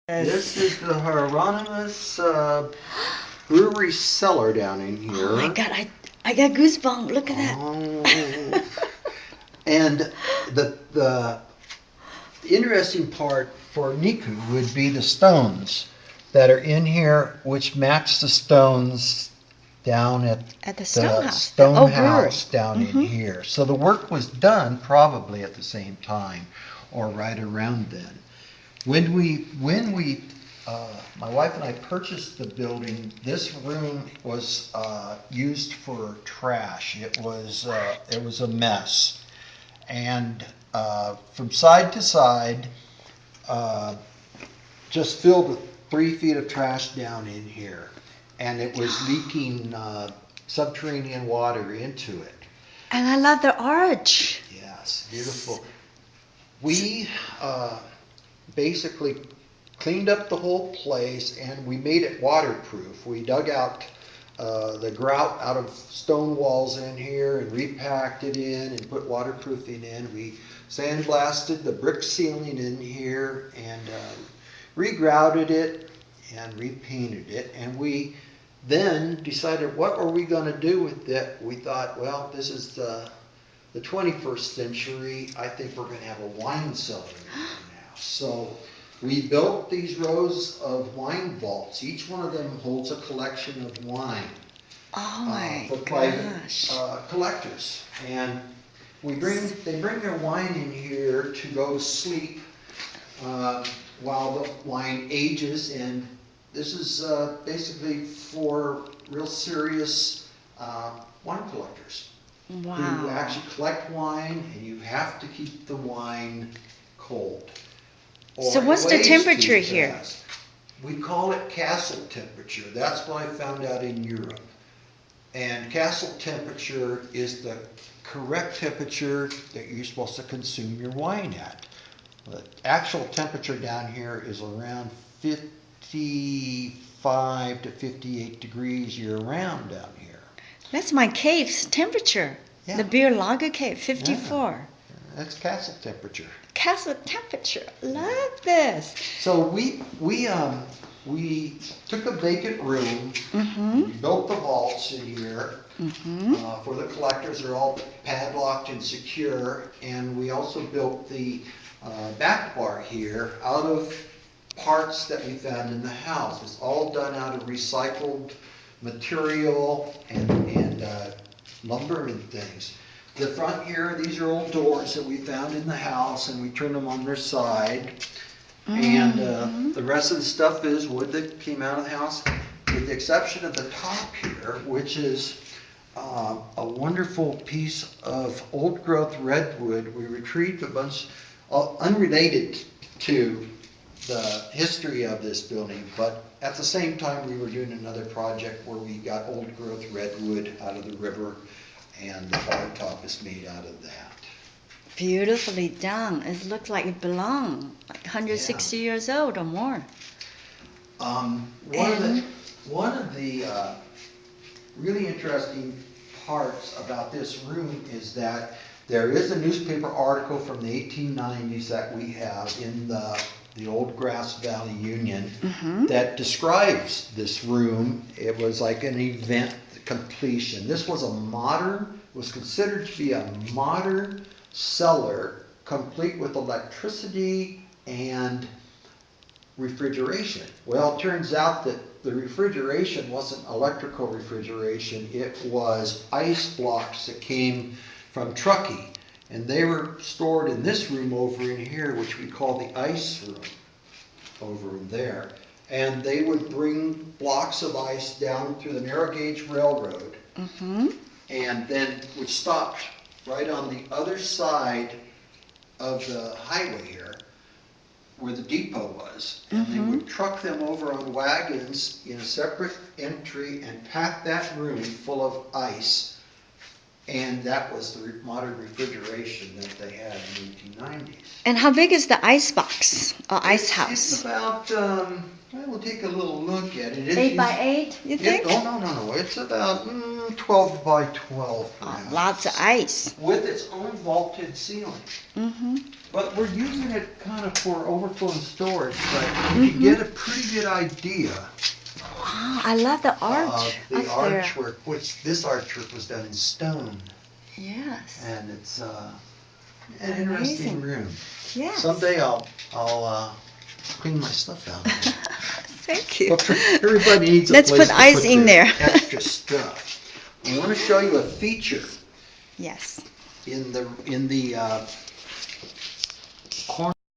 This is the Hieronymus Brewery cellar down in here. Oh my God, I got goosebumps. Look at that. Oh. And the interesting part for Niku would be the stones that are in here, which match the stones down at the Stonehouse. Stonehouse down Mm-hmm. in here. So the work was done probably at the same time or right around then. When we my wife and I purchased the building, this room was used for trash. It was a mess, and from side to side, just filled with 3 feet of trash down in here, and it was leaking subterranean water into it. And I love the arch. Yes, beautiful. We basically cleaned up the whole place and we made it waterproof. We dug out the grout out of stone walls in here and repacked it in and put waterproofing in. We sandblasted the brick ceiling in here and regrouted it and repainted it. And we then decided, what are we going to do with it? We thought, well, this is the 21st century. I think we're going to have a wine cellar now. So we built these rows of wine vaults. Each one of them holds a collection of wine Oh my for private gosh. collectors. And they bring their wine in here to go to sleep while the wine ages. And this is basically for real serious wine collectors who Wow. actually collect wine, and you have to keep the wine cold. So what's the temperature here? We call it castle temperature. That's what I found out in Europe. And castle temperature is the correct temperature that you're supposed to consume your wine at. The actual temperature down here is around 55 to 58 degrees year round down here. That's my cave's temperature. Yeah. The beer lager cave, 54. Yeah. That's castle temperature. Castle temperature. Love this. So we took a vacant room, Mm-hmm. we built the vaults in here Mm-hmm. for the collectors. They're all padlocked and secure, and we also built the back bar here out of parts that we found in the house. It's all done out of recycled material and lumber and things. The front here, these are old doors that we found in the house, and we turned them on their side. And the rest of the stuff is wood that came out of the house, with the exception of the top here, which is a wonderful piece of old growth redwood. We retrieved a bunch, unrelated to the history of this building, but at the same time we were doing another project where we got old growth redwood out of the river, and the bar top is made out of that. Beautifully done. It looks like it belongs. Like 160 years old or more. One of the really interesting parts about this room is that there is a newspaper article from the 1890s that we have in the old Grass Valley Union that describes this room. It was like an event completion. This was was considered to be a modern cellar, complete with electricity and refrigeration. Well, it turns out that the refrigeration wasn't electrical refrigeration. It was ice blocks that came from Truckee, and they were stored in this room over in here, which we call the ice room over there. And they would bring blocks of ice down through the narrow gauge railroad, and then would stop right on the other side of the highway here, where the depot was, and they would truck them over on wagons in a separate entry and pack that room full of ice And that was the modern refrigeration that they had in the 1890s. And how big is the ice box or ice It's house? about, we'll take a little look at it. 8 by 8, you think? No. It's about 12 by 12 Oh, perhaps. lots of ice. With its own vaulted ceiling. Mm-hmm. But we're using it kind of for overflow and storage, but you can get a pretty good idea. Wow, I love the arch The up there. archwork, which this archwork was done in stone. Yes. And it's an interesting room. Yes. Someday I'll clean my stuff out. Thank you. But everybody needs a Let's place put to ice put in their there. extra stuff. I want to show you a feature Yes. in the